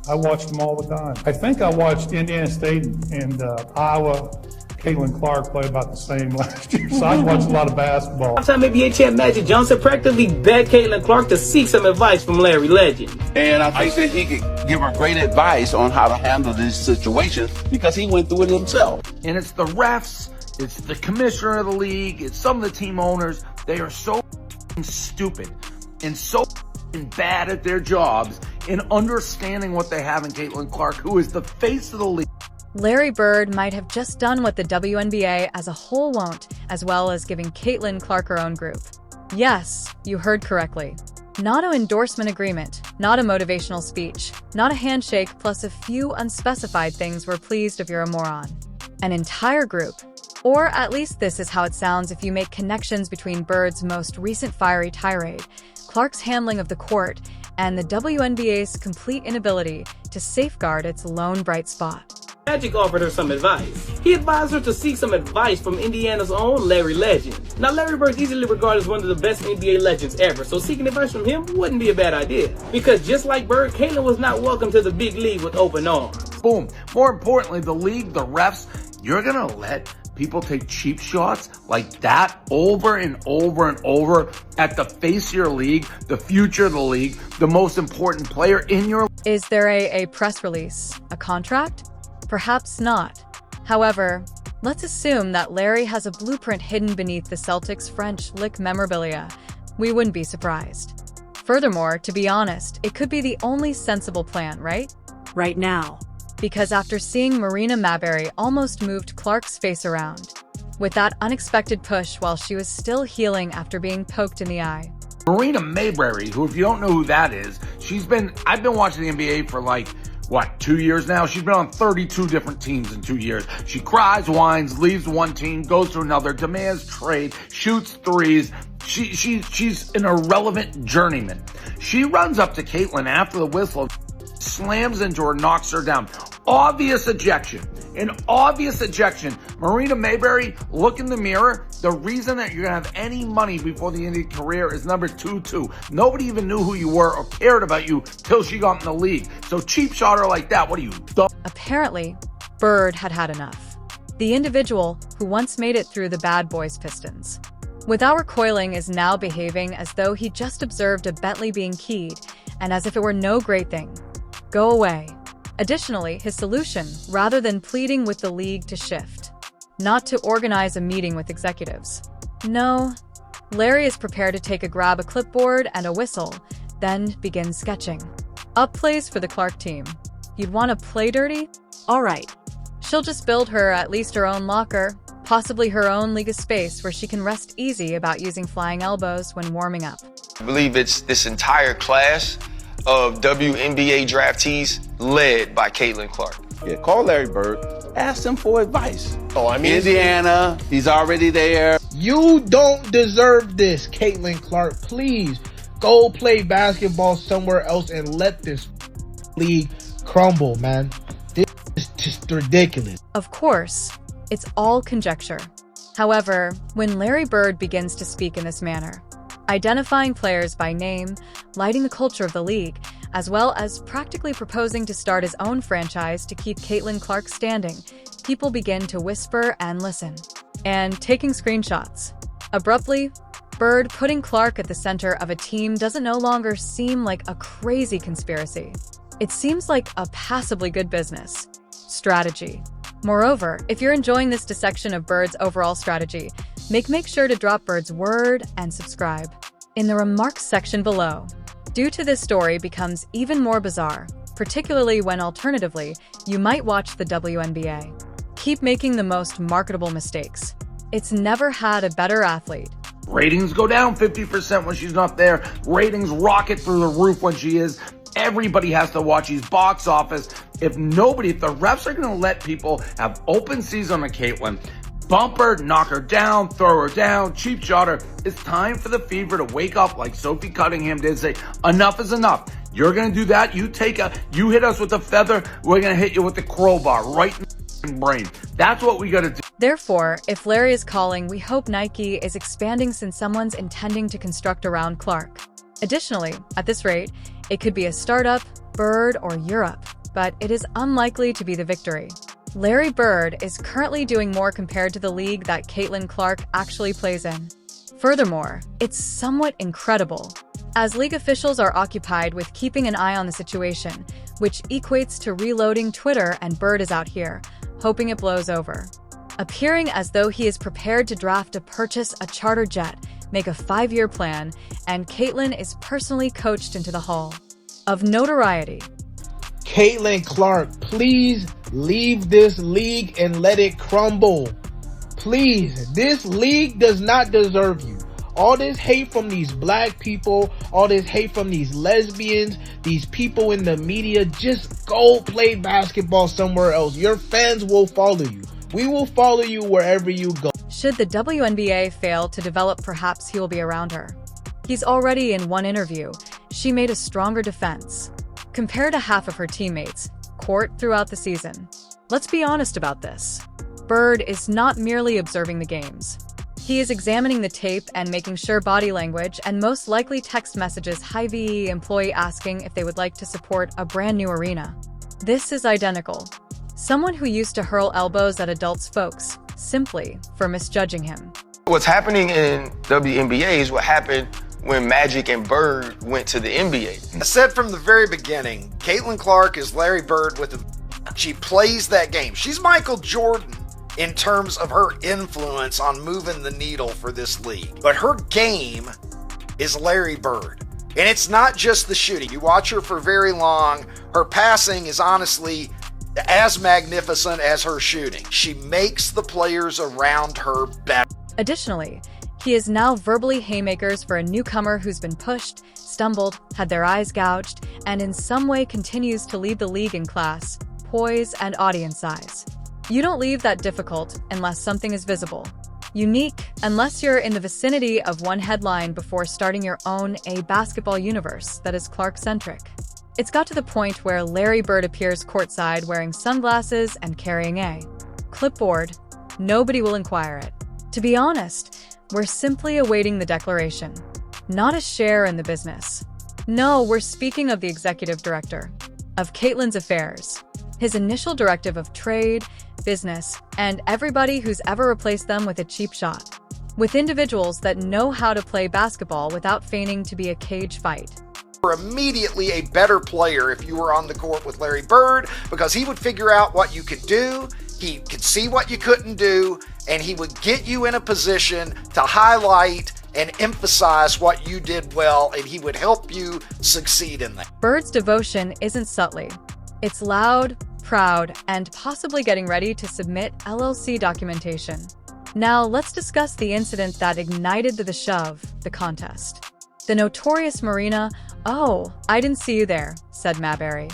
I watched them all the time. I think I watched Indiana State and Iowa. Caitlin Clark played about the same last year, so I watched a lot of basketball. Time NBA champ Magic Johnson practically begged Caitlin Clark to seek some advice from Larry Legend. And I think that he could give her great advice on how to handle this situation because he went through it himself. And it's the refs, it's the commissioner of the league, it's some of the team owners. They are so stupid and so bad at their jobs in understanding what they have in Caitlin Clark, who is the face of the league. Larry Bird might have just done what the WNBA as a whole won't, as well as giving Caitlin Clark her own group. Yes, you heard correctly. Not an endorsement agreement, not a motivational speech, not a handshake plus a few unspecified things we're pleased if you're a moron. An entire group. Or at least this is how it sounds if you make connections between Bird's most recent fiery tirade, Clark's handling of the court, and the WNBA's complete inability to safeguard its lone bright spot. Magic offered her some advice. He advised her to seek some advice from Indiana's own Larry Legend. Now, Larry Bird is easily regarded as one of the best NBA legends ever, so seeking advice from him wouldn't be a bad idea. Because just like Bird, Caitlin was not welcome to the big league with open arms. Boom. More importantly, the league, the refs, you're gonna let people take cheap shots like that over and over and over at the face of your league, the future of the league, the most important player in your league. Is there a press release? A contract? Perhaps not. However, let's assume that Larry has a blueprint hidden beneath the Celtics' French lick memorabilia. We wouldn't be surprised. Furthermore, to be honest, it could be the only sensible plan, right? Right now. Because after seeing Marina Mabrey almost moved Clark's face around, with that unexpected push while she was still healing after being poked in the eye. Marina Mabrey, who if you don't know who that is, I've been watching the NBA for 2 years now? She's been on 32 different teams in 2 years. She cries, whines, leaves one team, goes to another, demands trade, shoots threes. She's an irrelevant journeyman. She runs up to Caitlin after the whistle, slams into her, knocks her down. Obvious ejection. An obvious ejection. Marina Mabrey, look in the mirror. The reason that you're going to have any money before the end of your career is number 2-2. Nobody even knew who you were or cared about you till she got in the league. So cheap shot her like that. What are you, dumb? Apparently, Bird had had enough. The individual who once made it through the bad boys Pistons. Without recoiling, is now behaving as though he just observed a Bentley being keyed, and as if it were no great thing. Go away. Additionally, his solution, rather than pleading with the league to shift, not to organize a meeting with executives. No, Larry is prepared to take a clipboard and a whistle, then begin sketching. Up plays for the Clark team. You'd want to play dirty? All right. She'll just build her at least her own locker, possibly her own league of space where she can rest easy about using flying elbows when warming up. I believe it's this entire class of WNBA draftees led by Caitlin Clark. Yeah, call Larry Bird, ask him for advice. Oh, I mean, Indiana, he's already there. You don't deserve this, Caitlin Clark. Please go play basketball somewhere else and let this league crumble, man. This is just ridiculous. Of course, it's all conjecture. However, when Larry Bird begins to speak in this manner, identifying players by name, lighting the culture of the league, as well as practically proposing to start his own franchise to keep Caitlin Clark standing, people begin to whisper and listen. And taking screenshots. Abruptly, Bird putting Clark at the center of a team doesn't no longer seem like a crazy conspiracy. It seems like a passably good business strategy. Moreover, if you're enjoying this dissection of Bird's overall strategy, make sure to drop Bird's word and subscribe in the remarks section below. Due to this story becomes even more bizarre, particularly when alternatively, you might watch the WNBA. Keep making the most marketable mistakes. It's never had a better athlete. Ratings go down 50% when she's not there. Ratings rocket through the roof when she is. Everybody has to watch his box office. If the refs are going to let people have open season on Caitlin, bump her, knock her down, throw her down, cheap shot her, it's time for the Fever to wake up like Sophie Cunningham did, say, enough is enough. You're going to do that. You hit us with a feather, we're going to hit you with the crowbar right in the brain. That's what we got to do. Therefore, if Larry is calling, we hope Nike is expanding since someone's intending to construct around Clark. Additionally, at this rate, it could be a startup, Bird, or Europe. but it is unlikely to be the victory. Larry Bird is currently doing more compared to the league that Caitlin Clark actually plays in. Furthermore, it's somewhat incredible, as league officials are occupied with keeping an eye on the situation, which equates to reloading Twitter, and Bird is out here, hoping it blows over. Appearing as though he is prepared to draft to purchase a charter jet, make a 5-year plan, and Caitlin is personally coached into the hall of notoriety. Caitlin Clark, please leave this league and let it crumble. Please, this league does not deserve you. All this hate from these black people, all this hate from these lesbians, these people in the media, just go play basketball somewhere else. Your fans will follow you. We will follow you wherever you go. Should the WNBA fail to develop, perhaps he will be around her. He's already in one interview. She made a stronger defense compared to half of her teammates court throughout the season. Let's be honest about this. Bird is not merely observing the games. He is examining the tape and making sure body language and most likely text messages Hy-Vee employee asking if they would like to support a brand new arena. This is identical. Someone who used to hurl elbows at adults folks, simply for misjudging him. What's happening in WNBA is what happened when Magic and Bird went to the NBA. I said from the very beginning, Caitlin Clark is Larry Bird with she plays that game. She's Michael Jordan in terms of her influence on moving the needle for this league. But her game is Larry Bird. And it's not just the shooting. You watch her for very long. Her passing is honestly as magnificent as her shooting. She makes the players around her better. Additionally, he is now verbally haymakers for a newcomer who's been pushed, stumbled, had their eyes gouged, and in some way continues to lead the league in class, poise, and audience size. You don't leave that difficult unless something is visible. Unique unless you're in the vicinity of one headline before starting your own basketball universe that is Clark-centric. It's got to the point where Larry Bird appears courtside wearing sunglasses and carrying a clipboard. Nobody will inquire it. To be honest, we're simply awaiting the declaration, not a share in the business. No, we're speaking of the executive director of Caitlin's affairs. His initial directive of trade, business, and everybody who's ever replaced them with a cheap shot. With individuals that know how to play basketball without feigning to be a cage fight. You're immediately a better player if you were on the court with Larry Bird, because he would figure out what you could do, he could see what you couldn't do, and he would get you in a position to highlight and emphasize what you did well, and he would help you succeed in that. Bird's devotion isn't subtly. It's loud, proud, and possibly getting ready to submit LLC documentation. Now let's discuss the incident that ignited the shove, the contest. The notorious Marina, "Oh, I didn't see you there," said Mabrey.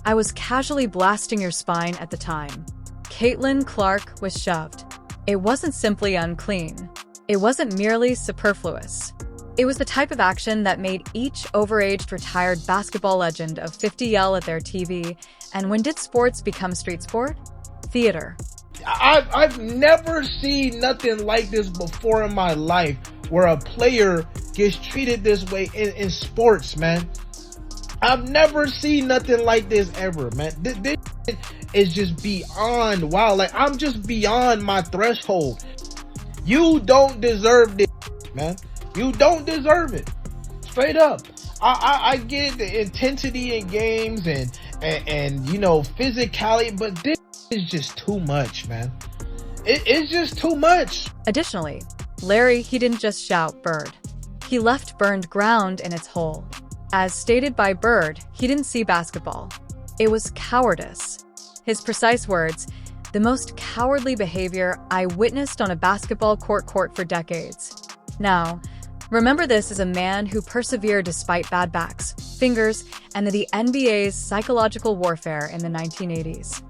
"I was casually blasting your spine at the time." Caitlin Clark was shoved. It wasn't simply unclean. It wasn't merely superfluous. It was the type of action that made each overaged retired basketball legend of 50 yell at their TV. And when did sports become street sport? Theater. I've never seen nothing like this before in my life, where a player gets treated this way in sports, man. I've never seen nothing like this ever, man. This is just beyond wow. Like, I'm just beyond my threshold. You don't deserve this, man. You don't deserve it. Straight up. I get the intensity in games and you know, physicality, but this is just too much, man. It's just too much. Additionally, Larry, he didn't just shout Bird. He left burned ground in its hole. As stated by Bird, he didn't see basketball. It was cowardice. His precise words, "The most cowardly behavior I witnessed on a basketball court for decades." Now, remember this as a man who persevered despite bad backs, fingers, and the NBA's psychological warfare in the 1980s.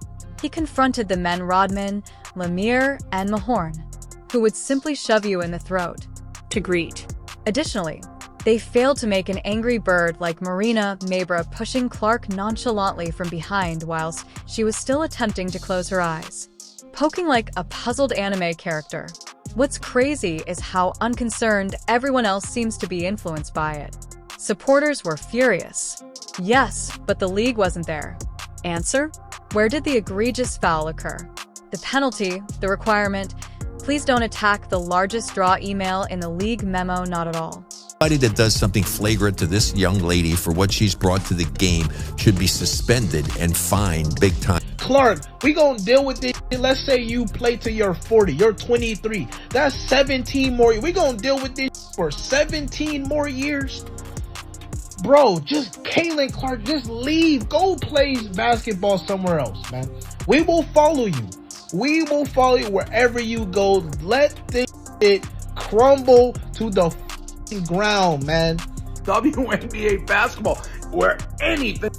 He confronted the men Rodman, Lemire, and Mahorn, who would simply shove you in the throat to greet. Additionally, they failed to make an angry Bird like Marina Mabrey pushing Clark nonchalantly from behind whilst she was still attempting to close her eyes, poking like a puzzled anime character. What's crazy is how unconcerned everyone else seems to be influenced by it. Supporters were furious. Yes, but the league wasn't there. Answer: where did the egregious foul occur? The penalty, the requirement. Please don't attack the largest draw email in the league memo, not at all. Anybody that does something flagrant to this young lady for what she's brought to the game should be suspended and fined big time. Clark, we gonna deal with this. Let's say you play till you're 40, you're 23. That's 17 more. We gonna deal with this for 17 more years? Bro, just Caitlin Clark, just leave. Go play basketball somewhere else, man. We will follow you. We will follow you wherever you go. Let this shit crumble to the ground, man. WNBA basketball, where anything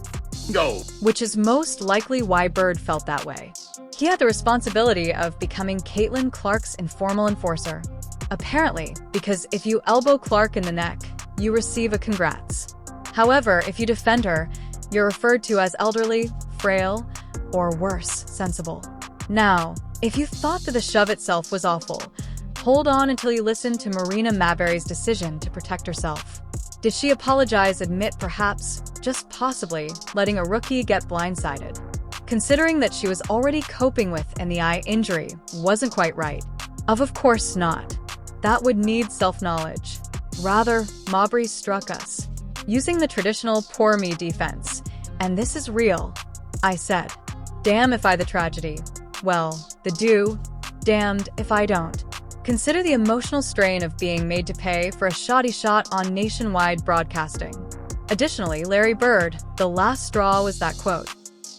goes. Which is most likely why Bird felt that way. He had the responsibility of becoming Caitlin Clark's informal enforcer. Apparently, because if you elbow Clark in the neck, you receive a congrats. However, if you defend her, you're referred to as elderly, frail, or worse, sensible. Now, if you thought that the shove itself was awful, hold on until you listen to Marina Mabrey's decision to protect herself. Did she apologize, admit perhaps, just possibly, letting a rookie get blindsided? Considering that she was already coping with an eye injury wasn't quite right. Of course not. That would need self-knowledge. Rather, Mabrey struck us, using the traditional poor me defense. And this is real. I said, damn if I the tragedy. Well, the do, damned if I don't. Consider the emotional strain of being made to pay for a shoddy shot on nationwide broadcasting. Additionally, Larry Bird, the last straw was that quote,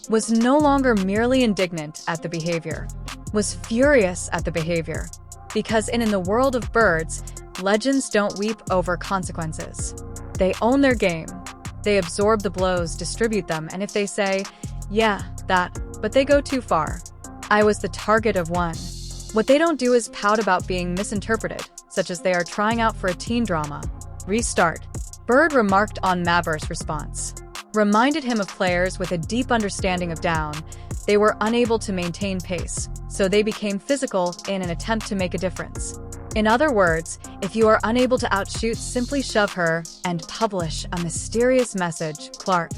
was no longer merely indignant at the behavior, was furious at the behavior. Because in the world of birds, legends don't weep over consequences. They own their game. They absorb the blows, distribute them, and if they say, yeah, that, but they go too far. I was the target of one. What they don't do is pout about being misinterpreted, such as they are trying out for a teen drama. Restart. Bird remarked on Mabrey's response. Reminded him of players with a deep understanding of down. They were unable to maintain pace, so they became physical in an attempt to make a difference. In other words, if you are unable to outshoot, simply shove her and publish a mysterious message, Clark.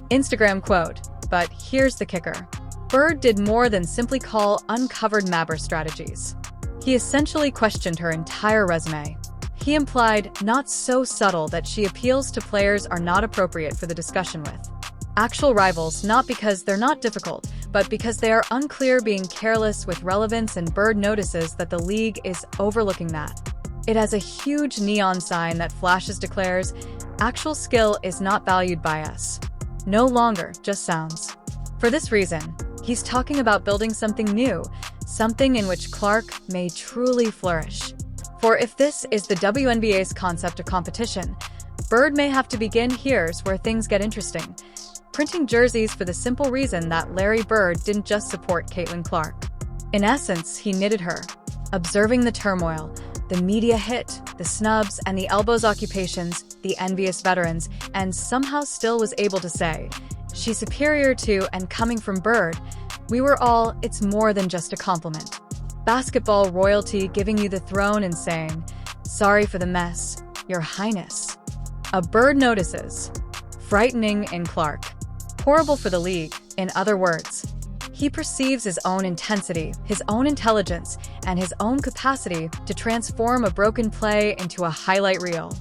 Instagram quote. But here's the kicker. Bird did more than simply call uncovered Mabrey strategies. He essentially questioned her entire resume. He implied, not so subtle that she appeals to players are not appropriate for the discussion with. Actual rivals, not because they're not difficult, but because they are unclear, being careless with relevance, and Bird notices that the league is overlooking that. It has a huge neon sign that flashes, declares, actual skill is not valued by us. No longer just sounds. For this reason, he's talking about building something new, something in which Clark may truly flourish. For if this is the WNBA's concept of competition, Bird may have to begin. Here's where things get interesting. Printing jerseys for the simple reason that Larry Bird didn't just support Caitlin Clark. In essence, he knitted her. Observing the turmoil, the media hit, the snubs, and the elbows occupations, the envious veterans, and somehow still was able to say, she's superior to, and coming from Bird, we were all, it's more than just a compliment. Basketball royalty giving you the throne and saying, sorry for the mess, Your Highness. A Bird notices. Frightening in Clark. Horrible for the league, in other words. He perceives his own intensity, his own intelligence, and his own capacity to transform a broken play into a highlight reel.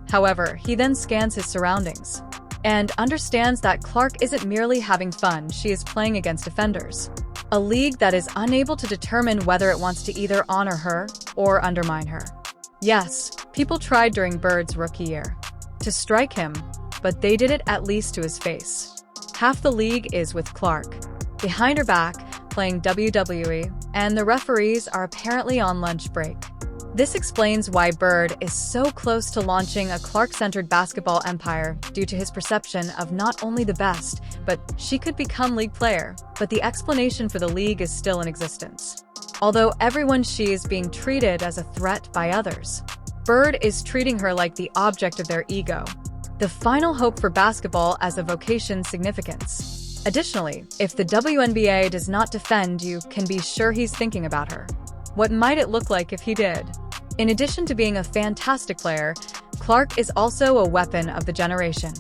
However, he then scans his surroundings and understands that Clark isn't merely having fun, she is playing against defenders. A league that is unable to determine whether it wants to either honor her or undermine her. Yes, people tried during Bird's rookie year to strike him, but they did it at least to his face. Half the league is with Clark, behind her back, playing WWE, and the referees are apparently on lunch break. This explains why Bird is so close to launching a Clark-centered basketball empire due to his perception of not only the best, but she could become league player, but the explanation for the league is still in existence. Although everyone she is being treated as a threat by others, Bird is treating her like the object of their ego. The final hope for basketball as a vocation significance. Additionally, if the WNBA does not defend, you can be sure he's thinking about her. What might it look like if he did? In addition to being a fantastic player, Clark is also a weapon of the generation.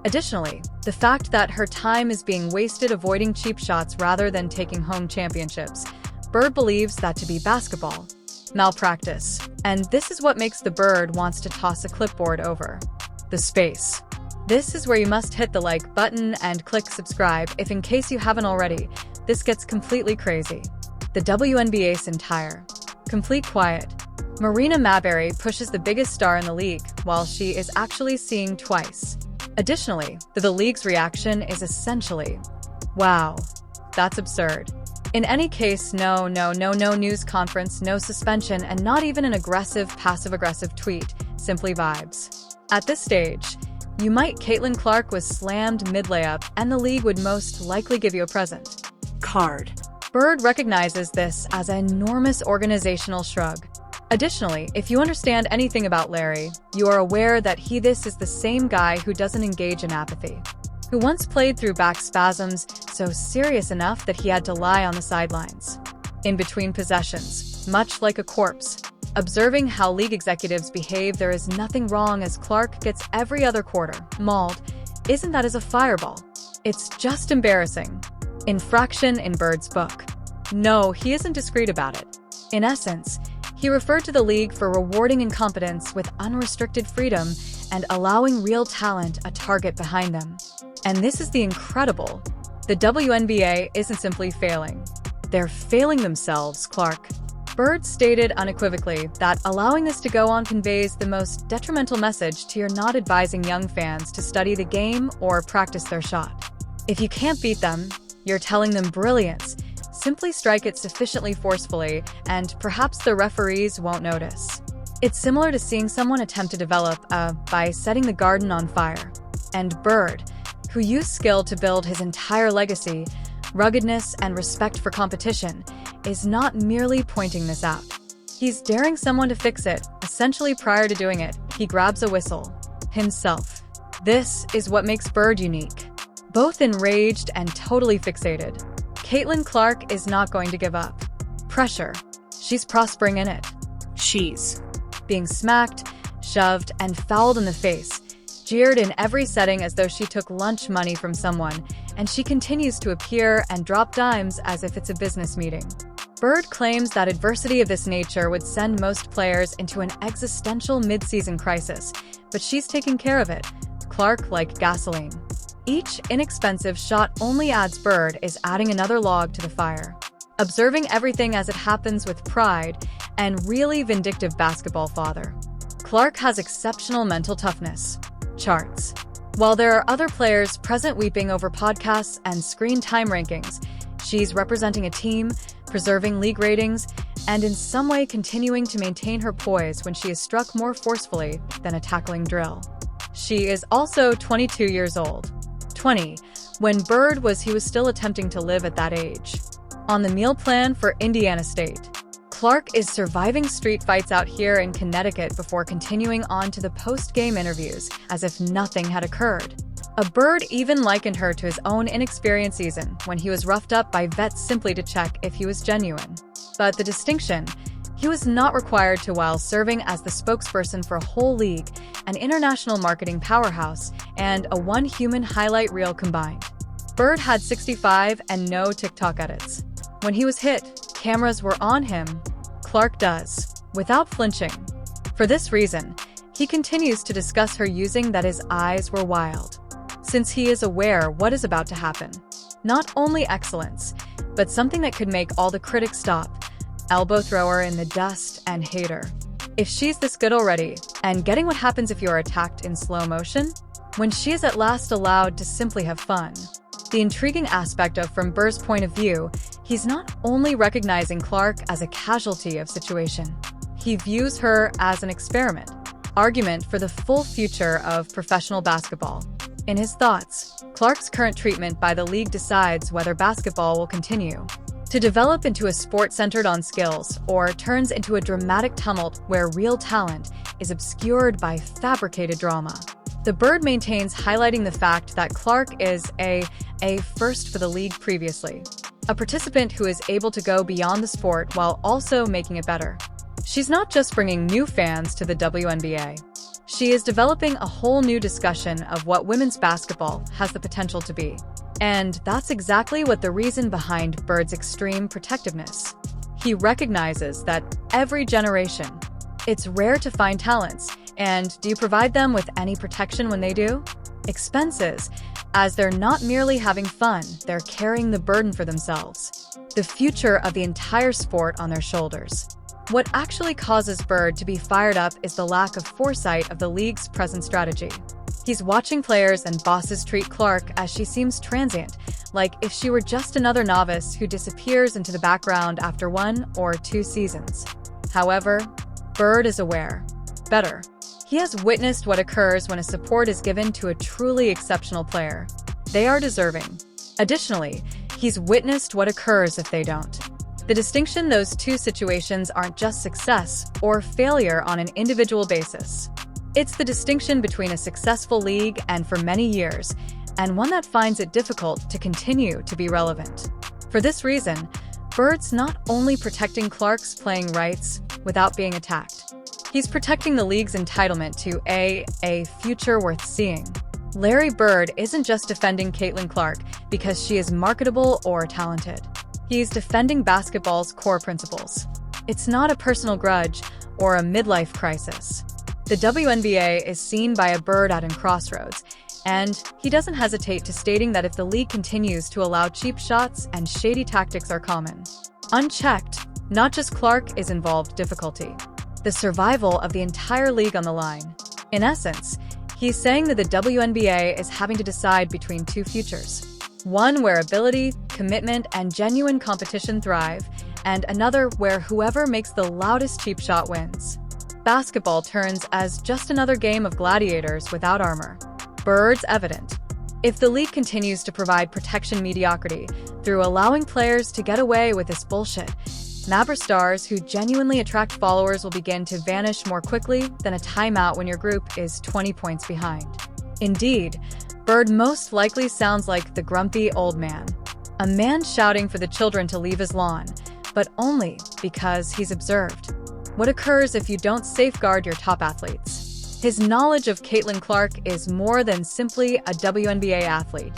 Additionally, the fact that her time is being wasted avoiding cheap shots rather than taking home championships. Bird believes that to be basketball. Malpractice. And this is what makes the Bird wants to toss a clipboard over. The space. This is where you must hit the like button and click subscribe if in case you haven't already. This gets completely crazy. The WNBA Centire. Complete quiet. Marina Mabrey pushes the biggest star in the league while she is actually seeing twice. Additionally, the league's reaction is essentially, wow, that's absurd. In any case, no news conference, no suspension, and not even an aggressive, passive-aggressive tweet, simply vibes. At this stage, Caitlin Clark was slammed mid-layup, and the league would most likely give you a present. Card. Bird recognizes this as an enormous organizational shrug. Additionally, if you understand anything about Larry, you are aware that this is the same guy who doesn't engage in apathy, who once played through back spasms so serious enough that he had to lie on the sidelines. In between possessions, much like a corpse, observing how league executives behave, there is nothing wrong as Clark gets every other quarter mauled. Isn't that as a fireball? It's just embarrassing. Infraction in Bird's book. No, he isn't discreet about it. In essence, he referred to the league for rewarding incompetence with unrestricted freedom and allowing real talent a target behind them. And this is the incredible. The WNBA isn't simply failing. They're failing themselves, Clark. Bird stated unequivocally that allowing this to go on conveys the most detrimental message to you're not advising young fans to study the game or practice their shot. If you can't beat them, you're telling them brilliance. Simply strike it sufficiently forcefully, and perhaps the referees won't notice. It's similar to seeing someone attempt to develop by setting the garden on fire. And Bird, who used skill to build his entire legacy, ruggedness, and respect for competition, is not merely pointing this out. He's daring someone to fix it. Essentially, prior to doing it, he grabs a whistle. Himself. This is what makes Bird unique. Both enraged and totally fixated. Caitlin Clark is not going to give up. Pressure. She's prospering in it. She's being smacked, shoved, and fouled in the face, jeered in every setting as though she took lunch money from someone, and she continues to appear and drop dimes as if it's a business meeting. Bird claims that adversity of this nature would send most players into an existential mid-season crisis, but she's taking care of it. Clark like gasoline. Each inexpensive shot only adds. Bird is adding another log to the fire. Observing everything as it happens with pride and really vindictive basketball father. Clark has exceptional mental toughness. Charts. While there are other players present weeping over podcasts and screen time rankings, she's representing a team, preserving league ratings, and in some way continuing to maintain her poise when she is struck more forcefully than a tackling drill. She is also 22 years old. 20, when Bird was still attempting to live at that age. On the meal plan for Indiana State. Clark is surviving street fights out here in Connecticut before continuing on to the post-game interviews as if nothing had occurred. A Bird even likened her to his own inexperienced season when he was roughed up by vets simply to check if he was genuine. But the distinction, he was not required to while serving as the spokesperson for a whole league, an international marketing powerhouse, and a one-human highlight reel combined. Bird had 65 and no TikTok edits. When he was hit, cameras were on him. Clark does, without flinching. For this reason, he continues to discuss her using that his eyes were wild, since he is aware what is about to happen. Not only excellence, but something that could make all the critics stop. Elbow thrower in the dust and hater. If she's this good already, and getting what happens if you are attacked in slow motion, when she is at last allowed to simply have fun. The intriguing aspect of from Bird's point of view, he's not only recognizing Clark as a casualty of situation, he views her as an experiment, argument for the full future of professional basketball. In his thoughts, Clark's current treatment by the league decides whether basketball will continue to develop into a sport centered on skills or turns into a dramatic tumult where real talent is obscured by fabricated drama. The Bird maintains, highlighting the fact that Clark is a first for the league previously, a participant who is able to go beyond the sport while also making it better. She's not just bringing new fans to the WNBA. She is developing a whole new discussion of what women's basketball has the potential to be. And that's exactly what the reason behind Bird's extreme protectiveness. He recognizes that every generation, it's rare to find talents, and do you provide them with any protection when they do? Expenses, as they're not merely having fun, they're carrying the burden for themselves. The future of the entire sport on their shoulders. What actually causes Bird to be fired up is the lack of foresight of the league's present strategy. He's watching players and bosses treat Clark as she seems transient, like if she were just another novice who disappears into the background after 1 or 2 seasons. However, Bird is aware. Better. He has witnessed what occurs when a support is given to a truly exceptional player. They are deserving. Additionally, he's witnessed what occurs if they don't. The distinction: those two situations aren't just success or failure on an individual basis. It's the distinction between a successful league and for many years, and one that finds it difficult to continue to be relevant. For this reason, Bird's not only protecting Clark's playing rights without being attacked. He's protecting the league's entitlement to a future worth seeing. Larry Bird isn't just defending Caitlin Clark because she is marketable or talented. He's defending basketball's core principles. It's not a personal grudge or a midlife crisis. The WNBA is seen by a Bird at a crossroads, and he doesn't hesitate to stating that if the league continues to allow cheap shots and shady tactics are common, unchecked, not just Clark is involved difficulty. The survival of the entire league on the line. In essence, he's saying that the WNBA is having to decide between two futures. One where ability, commitment, and genuine competition thrive, and another where whoever makes the loudest cheap shot wins. Basketball turns as just another game of gladiators without armor. Bird's evident. If the league continues to provide protection mediocrity through allowing players to get away with this bullshit, Mabrey stars who genuinely attract followers will begin to vanish more quickly than a timeout when your group is 20 points behind. Indeed, Bird most likely sounds like the grumpy old man. A man shouting for the children to leave his lawn, but only because he's observed. What occurs if you don't safeguard your top athletes? His knowledge of Caitlin Clark is more than simply a WNBA athlete.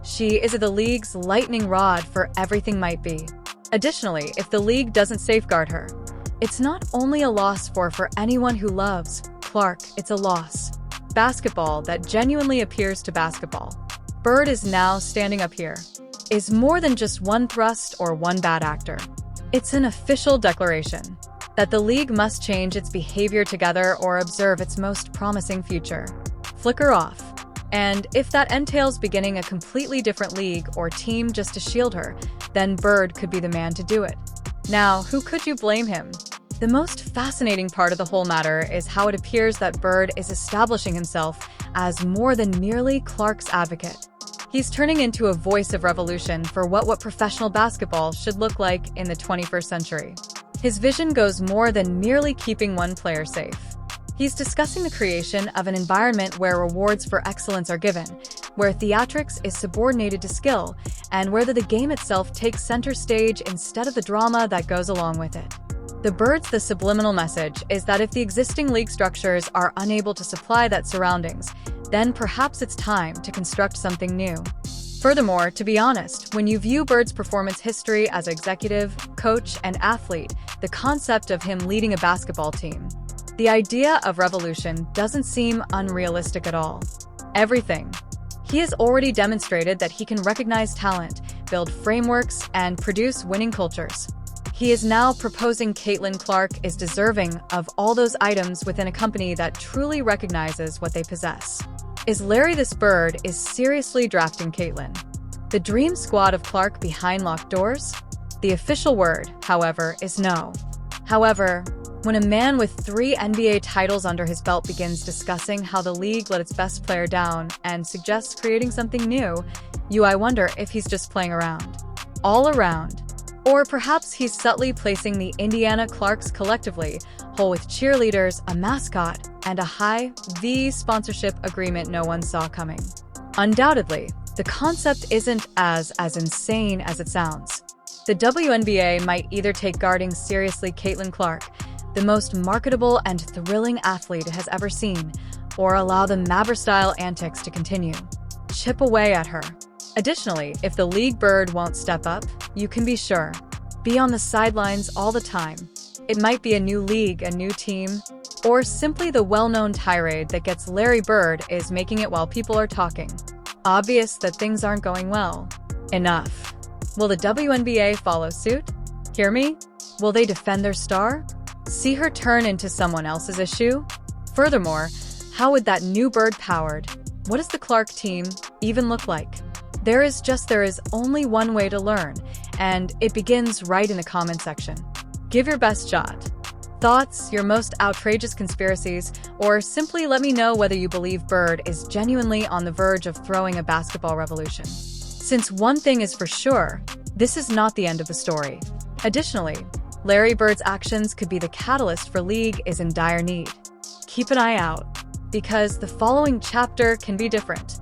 She is the league's lightning rod for everything might be. Additionally, if the league doesn't safeguard her, it's not only a loss for anyone who loves Clark, it's a loss. Basketball that genuinely appears to basketball. Bird is now standing up here. Is more than just one thrust or one bad actor. It's an official declaration that the league must change its behavior together or observe its most promising future. Flicker off. And if that entails beginning a completely different league or team just to shield her, then Bird could be the man to do it. Now, who could you blame him? The most fascinating part of the whole matter is how it appears that Bird is establishing himself as more than merely Clark's advocate. He's turning into a voice of revolution for what professional basketball should look like in the 21st century. His vision goes more than merely keeping one player safe. He's discussing the creation of an environment where rewards for excellence are given, where theatrics is subordinated to skill, and where the game itself takes center stage instead of the drama that goes along with it. The subliminal message is that if the existing league structures are unable to supply that surroundings, then perhaps it's time to construct something new. Furthermore, to be honest, when you view Bird's performance history as executive, coach, and athlete, the concept of him leading a basketball team, the idea of revolution doesn't seem unrealistic at all. Everything. He has already demonstrated that he can recognize talent, build frameworks, and produce winning cultures. He is now proposing Caitlin Clark is deserving of all those items within a company that truly recognizes what they possess. Is Larry this Bird is seriously drafting Caitlin? The dream squad of Clark behind locked doors? The official word, however, is no. However, when a man with 3 NBA titles under his belt begins discussing how the league let its best player down and suggests creating something new, I wonder if he's just playing around. All around. Or perhaps he's subtly placing the Indiana Clarks collectively whole with cheerleaders, a mascot, and a high-V sponsorship agreement no one saw coming. Undoubtedly, the concept isn't as insane as it sounds. The WNBA might either take guarding seriously Caitlin Clark, the most marketable and thrilling athlete it has ever seen, or allow the Mabrey-style antics to continue. Chip away at her. Additionally, if the league bird won't step up, you can be sure. Be on the sidelines all the time. It might be a new league, a new team, or simply the well-known tirade that gets Larry Bird is making it while people are talking. Obvious that things aren't going well. Enough. Will the WNBA follow suit? Hear me? Will they defend their star? See her turn into someone else's issue? Furthermore, how would that new bird powered? What does the Clark team even look like? There is only one way to learn, and it begins right in the comment section. Give your best shot. Thoughts, your most outrageous conspiracies, or simply let me know whether you believe Bird is genuinely on the verge of throwing a basketball revolution. Since one thing is for sure, this is not the end of the story. Additionally, Larry Bird's actions could be the catalyst for league is in dire need. Keep an eye out, because the following chapter can be different.